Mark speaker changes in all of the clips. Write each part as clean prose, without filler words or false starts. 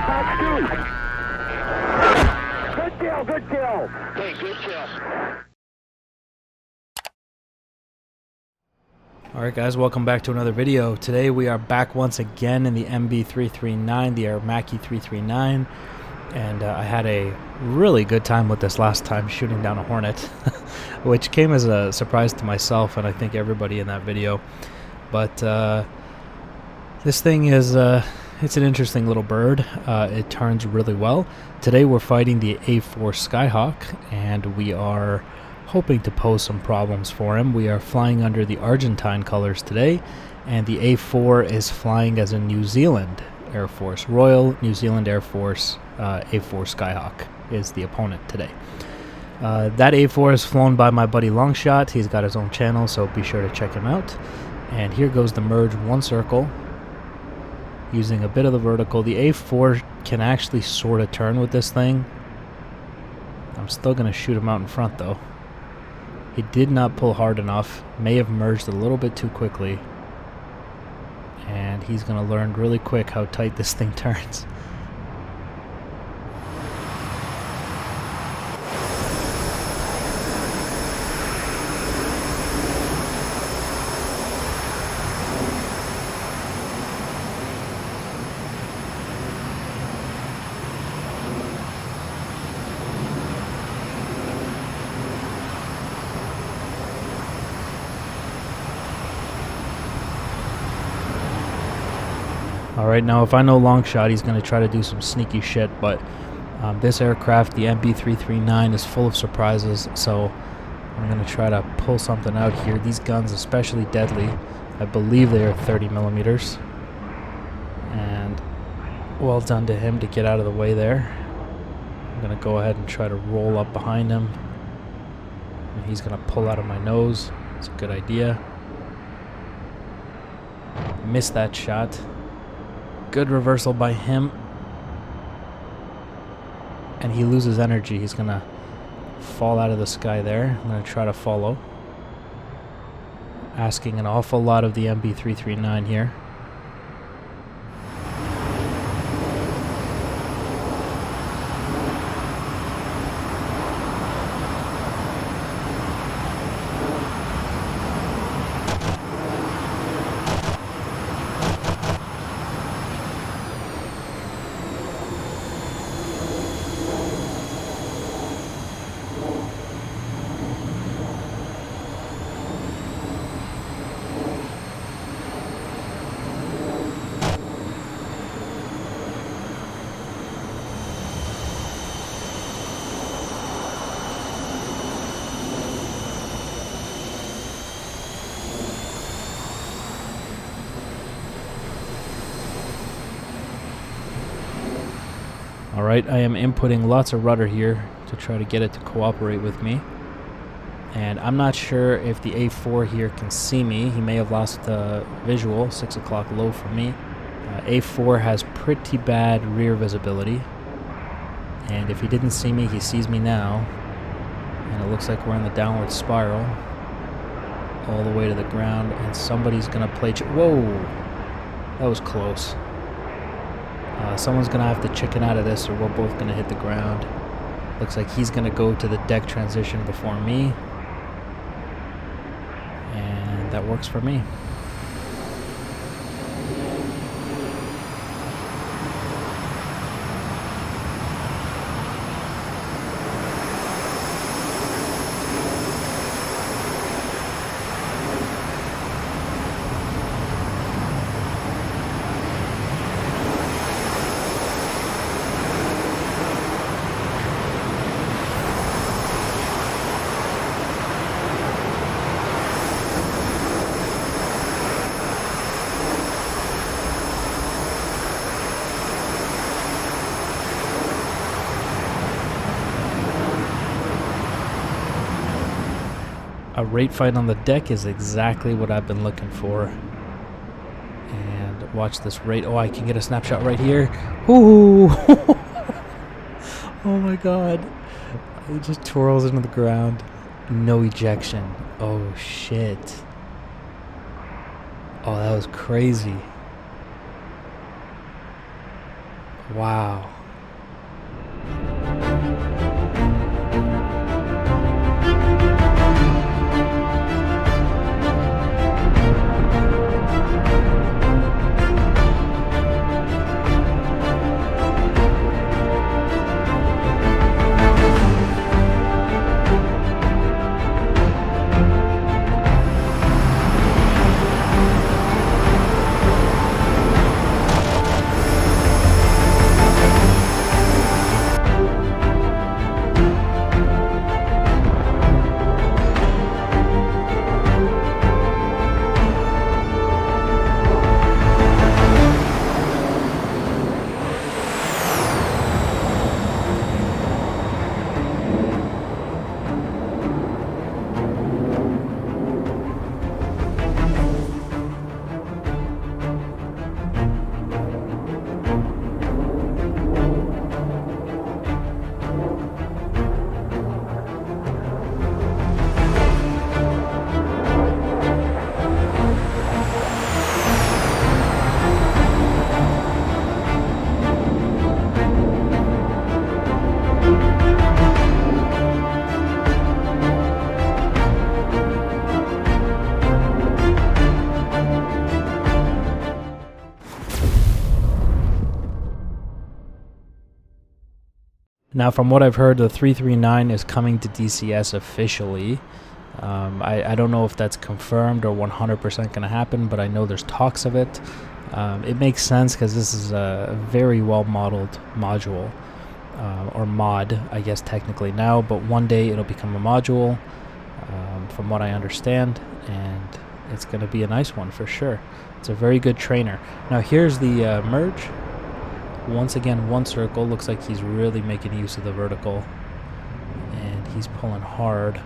Speaker 1: Good kill, good kill. Hey, good kill.
Speaker 2: Alright guys, welcome back to another video. Today we are back once again in the MB-339, the Aermacchi 339, and I had a really good time with this last time shooting down a Hornet, which came as a surprise to myself and I think everybody in that video. But this thing is, it's an interesting little bird. It turns really well. Today we're fighting the A-4 Skyhawk, and we are hoping to pose some problems for him. We are flying under the Argentine colors today, and the A4 is flying as a New Zealand Air Force, Royal New Zealand Air Force A4 Skyhawk is the opponent today. That A4 is flown by my buddy Longshot. He's got his own channel, so be sure to check him out. And here goes the merge, one circle, using a bit of the vertical. The A4 can actually sort of turn with this thing. I'm still going to shoot him out in front though. He did not pull hard enough, may have merged a little bit too quickly, and he's going to learn really quick how tight this thing turns. Alright, now if I know Longshot, he's going to try to do some sneaky shit, but this aircraft, the MB-339, is full of surprises, so I'm going to try to pull something out here. These guns, especially deadly, I believe they are 30 millimeters, and well done to him to get out of the way there. I'm going to go ahead and try to roll up behind him, and he's going to pull out of my nose. It's a good idea. Missed that shot. Good reversal by him, and he loses energy. He's gonna fall out of the sky there. I'm gonna try to follow, asking an awful lot of the MB-339 here. Alright, I am inputting lots of rudder here to try to get it to cooperate with me. And I'm not sure if the A4 here can see me. He may have lost the visual, 6 o'clock low for me. A4 has pretty bad rear visibility. And if he didn't see me, he sees me now. And it looks like we're in the downward spiral all the way to the ground. And somebody's going to play... Whoa! That was close. Someone's going to have to chicken out of this, or we're both going to hit the ground. Looks like he's going to go to the deck transition before me. And that works for me. A rate fight on the deck is exactly what I've been looking for. And watch this rate. Oh, I can get a snapshot right here. Ooh! Oh my god. It just twirls into the ground. No ejection. Oh shit. Oh, that was crazy. Wow. Now, from what I've heard, the 339 is coming to DCS officially. I don't know if that's confirmed or 100% going to happen, but I know there's talks of it. It makes sense because this is a very well-modeled module, or mod, I guess technically now, but one day it'll become a module, from what I understand, and it's going to be a nice one for sure. It's a very good trainer. Now, here's the merge. Once again, one circle. Looks like he's really making use of the vertical, and he's pulling hard.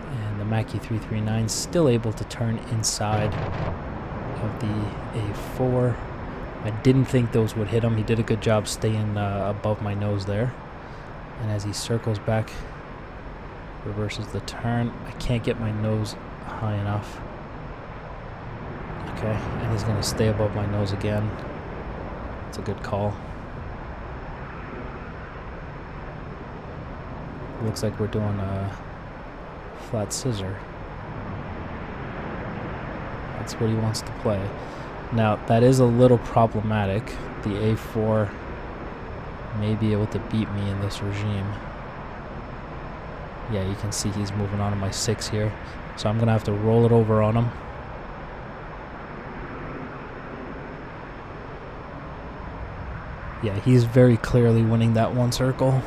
Speaker 2: And the Aermacchi 339 still able to turn inside of the A4. I didn't think those would hit him. He did a good job staying above my nose there. And as he circles back, reverses the turn. I can't get my nose high enough. Okay, and he's going to stay above my nose again. It's a good call. Looks like we're doing a flat scissor. That's what he wants to play. Now, that is a little problematic. The A4 may be able to beat me in this regime. Yeah, you can see he's moving on to my 6 here. So I'm going to have to roll it over on him. Yeah, he's very clearly winning that one circle.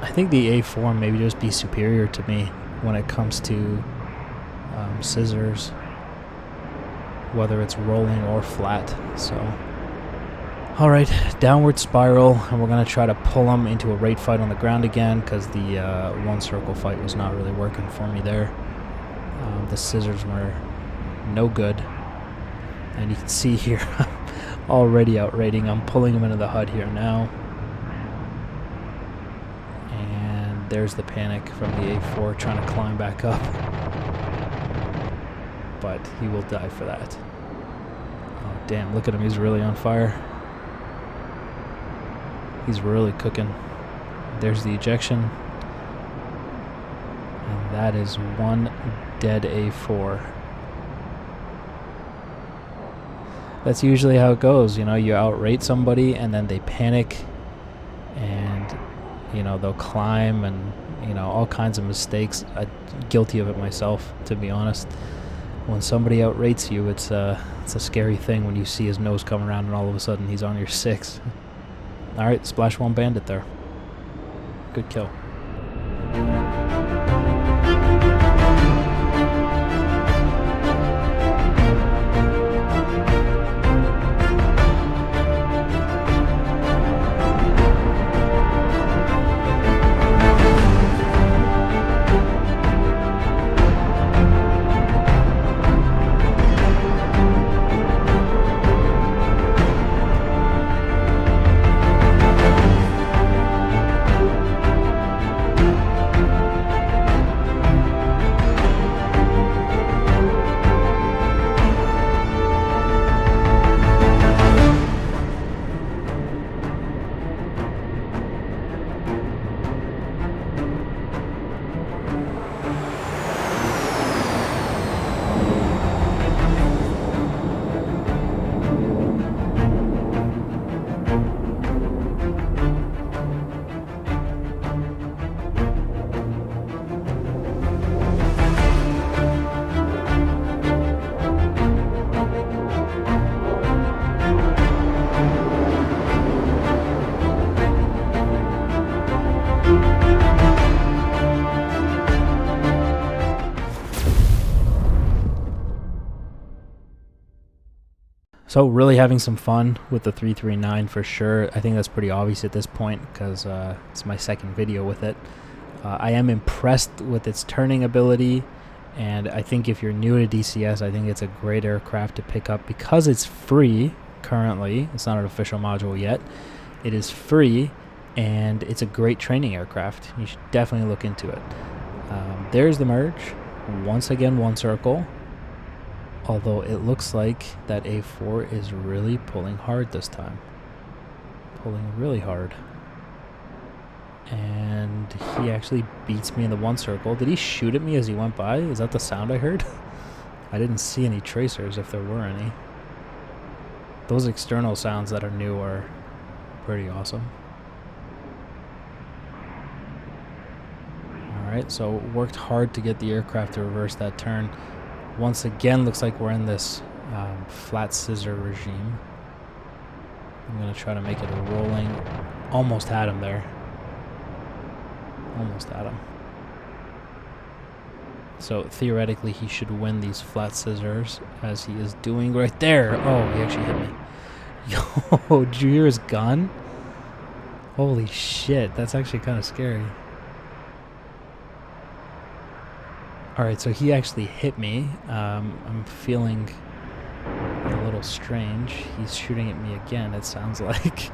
Speaker 2: I think the A4 maybe just be superior to me when it comes to scissors, whether it's rolling or flat. So, all right, downward spiral, and we're gonna try to pull him into a rate fight on the ground again because the one circle fight was not really working for me there. The scissors were no good. And you can see here, I'm already outrating. I'm pulling him into the HUD here now. And there's the panic from the A4 trying to climb back up. But he will die for that. Oh, damn, look at him. He's really on fire. He's really cooking. There's the ejection. And that is one dead A4. That's usually how it goes, you know, you outrate somebody and then they panic and, you know, they'll climb and, you know, all kinds of mistakes. I'm guilty of it myself, to be honest. When somebody outrates you, it's a scary thing when you see his nose come around and all of a sudden he's on your 6. Alright, Splash 1 Bandit there. Good kill. So really having some fun with the 339 for sure. I think that's pretty obvious at this point because it's my second video with it. I am impressed with its turning ability, and I think if you're new to DCS, I think it's a great aircraft to pick up because it's free currently. It's not an official module yet. It is free, and it's a great training aircraft. You should definitely look into it. There's the Mirage. Once again, one circle. Although it looks like that A4 is really pulling hard this time. Pulling really hard. And he actually beats me in the one circle. Did he shoot at me as he went by? Is that the sound I heard? I didn't see any tracers if there were any. Those external sounds that are new are pretty awesome. Alright, so worked hard to get the aircraft to reverse that turn. Once again, looks like we're in this flat scissor regime. I'm going to try to make it a rolling. Almost had him there. Almost had him. So theoretically, he should win these flat scissors, as he is doing right there. Oh, he actually hit me. Yo, did you hear his gun? Holy shit, that's actually kind of scary. Alright, so he actually hit me. I'm feeling a little strange. He's shooting at me again, it sounds like.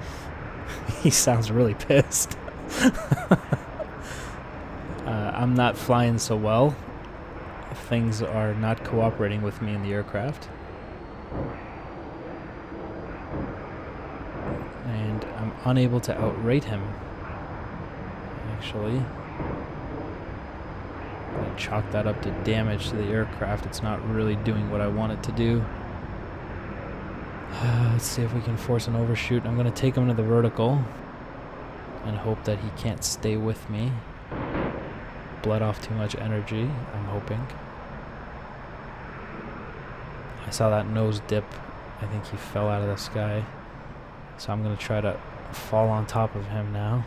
Speaker 2: He sounds really pissed. I'm not flying so well. Things are not cooperating with me in the aircraft. And I'm unable to outrate him, actually. I'm going to chalk that up to damage to the aircraft. It's not really doing what I want it to do. Let's see if we can force an overshoot. I'm going to take him to the vertical and hope that he can't stay with me. Bled off too much energy, I'm hoping. I saw that nose dip. I think he fell out of the sky. So I'm going to try to fall on top of him now.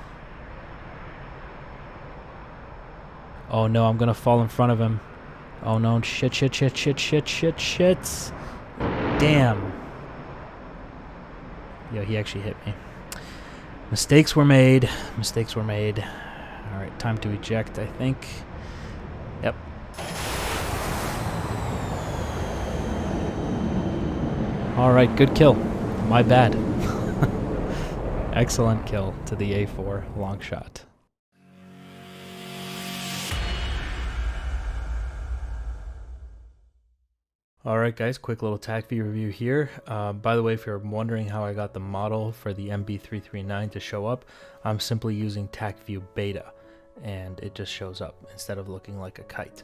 Speaker 2: Oh no, I'm going to fall in front of him. Oh no, shit. Damn. Yo, he actually hit me. Mistakes were made. Mistakes were made. Alright, time to eject, I think. Yep. Alright, good kill. My bad. Excellent kill to the A4 long shot. Alright guys, quick little Tacview review here. By the way, if you're wondering how I got the model for the MB-339 to show up, I'm simply using Tacview Beta, and it just shows up instead of looking like a kite.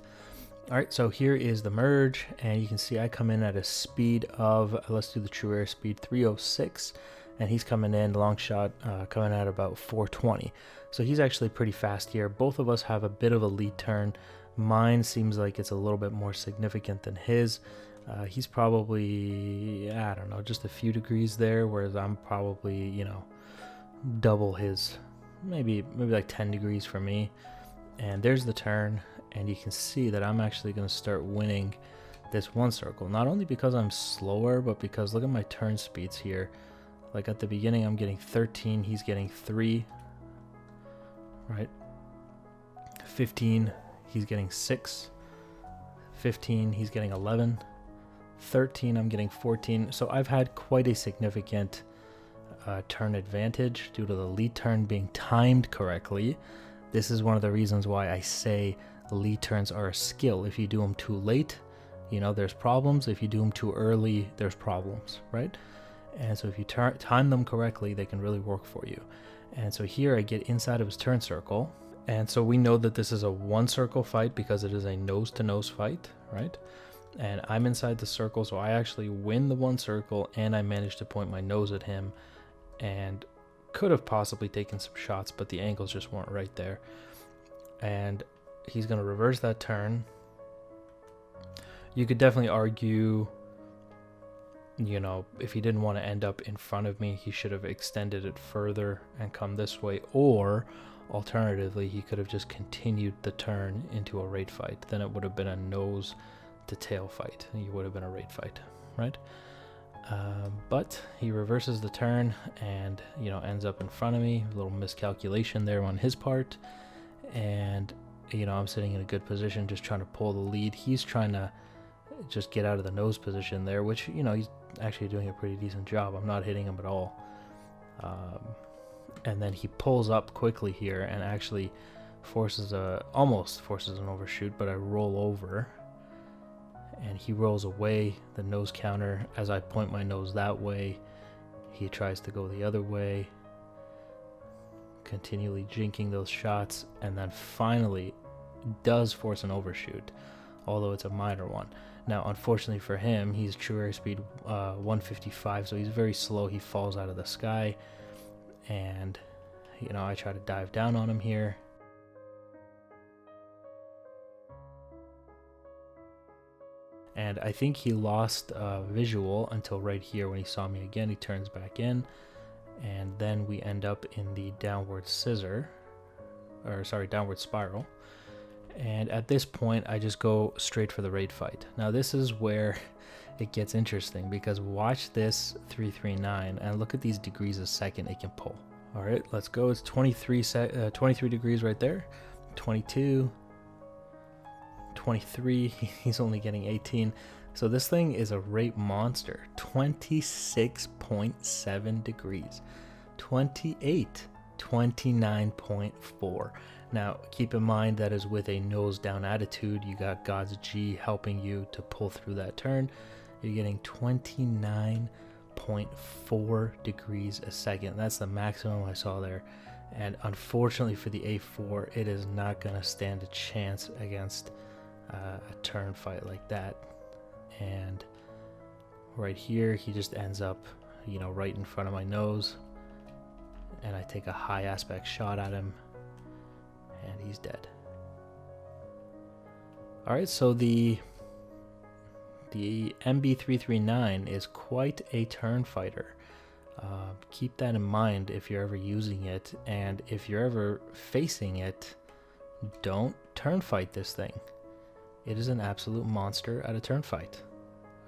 Speaker 2: Alright, so here is the Mirage, and you can see I come in at a speed of, let's do the true air speed, 306, and he's coming in, long shot, coming at about 420. So he's actually pretty fast here. Both of us have a bit of a lead turn. Mine seems like it's a little bit more significant than his. He's probably, I don't know, just a few degrees there, whereas I'm probably, you know, double his, maybe like 10 degrees for me. And there's the turn, and you can see that I'm actually going to start winning this one circle. Not only because I'm slower, but because look at my turn speeds here. Like at the beginning, I'm getting 13, he's getting 3, right? 15, he's getting 6. 15, he's getting 11. 13, I'm getting 14. So I've had quite a significant turn advantage due to the lead turn being timed correctly. This is one of the reasons why I say lead turns are a skill. If you do them too late, you know, there's problems. If you do them too early, there's problems, right? And so if you time them correctly, they can really work for you. And so here I get inside of his turn circle. And so we know that this is a one circle fight because it is a nose-to-nose fight, right? And I'm inside the circle, so I actually win the one circle, and I managed to point my nose at him, and could have possibly taken some shots, but the angles just weren't right there. And he's going to reverse that turn. You could definitely argue, you know, if he didn't want to end up in front of me, he should have extended it further and come this way, or alternatively, he could have just continued the turn into a rate fight. Then it would have been a nose to tail fight. It would have been a rate fight, right? But he reverses the turn and, you know, ends up in front of me. A little miscalculation there on his part. And, you know, I'm sitting in a good position just trying to pull the lead. He's trying to just get out of the nose position there, which, you know, he's actually doing a pretty decent job. I'm not hitting him at all. And then he pulls up quickly here and actually almost forces an overshoot, but I roll over. And he rolls away the nose counter. As I point my nose that way, he tries to go the other way, continually jinking those shots, and then finally does force an overshoot, although it's a minor one. Now, unfortunately for him, he's true airspeed 155, so he's very slow. He falls out of the sky, and, you know, I try to dive down on him here. And I think he lost visual until right here when he saw me again. He turns back in, and then we end up in the downward spiral. And at this point, I just go straight for the raid fight. Now this is where it gets interesting, because watch this 339 and look at these degrees a second it can pull. All right, let's go. It's 23 degrees right there, 22. 23, he's only getting 18. So this thing is a rate monster. 26.7 degrees, 28, 29.4. Now keep in mind that is with a nose down attitude. You got God's G helping you to pull through that turn. You're getting 29.4 degrees a second. That's the maximum I saw there. And unfortunately for the A4, it is not going to stand a chance against a turn fight like that. And right here, he just ends up, you know, right in front of my nose, and I take a high aspect shot at him, and he's dead. All right, so the MB-339 is quite a turn fighter. Keep that in mind if you're ever using it, and if you're ever facing it, don't turn fight this thing. It is an absolute monster at a turn fight.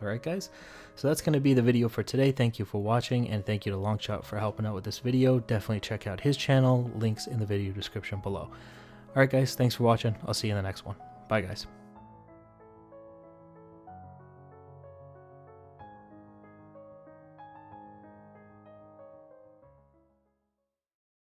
Speaker 2: Alright guys, so that's going to be the video for today. Thank you for watching, and thank you to Longshot for helping out with this video. Definitely check out his channel, links in the video description below. Alright guys, thanks for watching. I'll see you in the next one. Bye guys.